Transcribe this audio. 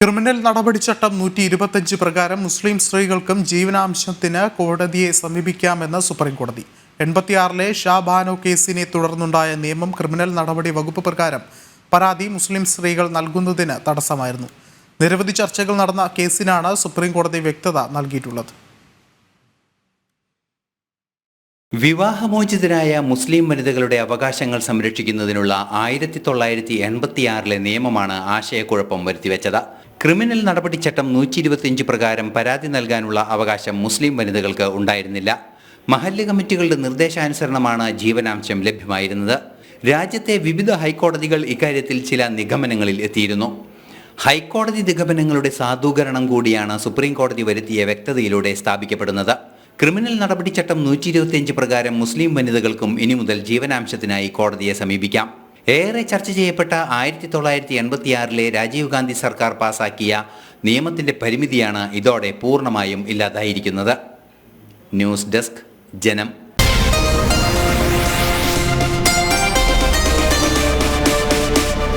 Criminal നടപടിച്ചട്ടം 125 പ്രകാരം മുസ്ലിം സ്ത്രീകൾക്കും ജീവനാംശത്തിന് കോടതിയെ സമീപിക്കാമെന്ന് സുപ്രീംകോടതി. 86-ലെ ഷാബാനോ കേസിനെ തുടർന്നുണ്ടായ നിയമം ക്രിമിനൽ നടപടി വകുപ്പ് പ്രകാരം പരാതി മുസ്ലിം സ്ത്രീകൾ നൽകുന്നതിന് തടസ്സമായിരുന്നു. നിരവധി ചർച്ചകൾ നടന്ന കേസിനാണ് സുപ്രീംകോടതി വ്യക്തത നൽകിയിട്ടുള്ളത്. വിവാഹമോചിതരായ മുസ്ലിം വനിതകളുടെ അവകാശങ്ങൾ സംരക്ഷിക്കുന്നതിനുള്ള 1986-ലെ നിയമമാണ് ആശയക്കുഴപ്പം വരുത്തിവെച്ചത്. ക്രിമിനൽ നടപടിച്ചട്ടം 125 പ്രകാരം പരാതി നൽകാനുള്ള അവകാശം മുസ്ലിം വനിതകൾക്ക് ഉണ്ടായിരുന്നില്ല. മഹല്ല് കമ്മിറ്റികളുടെ നിർദ്ദേശാനുസരണമാണ് ജീവനാംശം ലഭ്യമായിരുന്നത്. രാജ്യത്തെ വിവിധ ഹൈക്കോടതികൾ ഇക്കാര്യത്തിൽ ചില നിഗമനങ്ങളിൽ എത്തിയിരുന്നു. ഹൈക്കോടതി നിഗമനങ്ങളുടെ സാധൂകരണം കൂടിയാണ് സുപ്രീം കോടതി വരുത്തിയ വ്യക്തതയിലൂടെ സ്ഥാപിക്കപ്പെടുന്നത്. ക്രിമിനൽ നടപടിച്ചട്ടം 125 പ്രകാരം മുസ്ലിം വനിതകൾക്കും ഇനി മുതൽ ജീവനാംശത്തിനായി കോടതിയെ സമീപിക്കാം. ഏറെ ചർച്ച ചെയ്യപ്പെട്ട 1986-ലെ രാജീവ് ഗാന്ധി സർക്കാർ പാസാക്കിയ നിയമത്തിന്റെ പരിമിതിയാണ് ഇതോടെ പൂർണ്ണമായും ഇല്ലാതായിരിക്കുന്നത്. ന്യൂസ് ഡെസ്ക്, ജനം.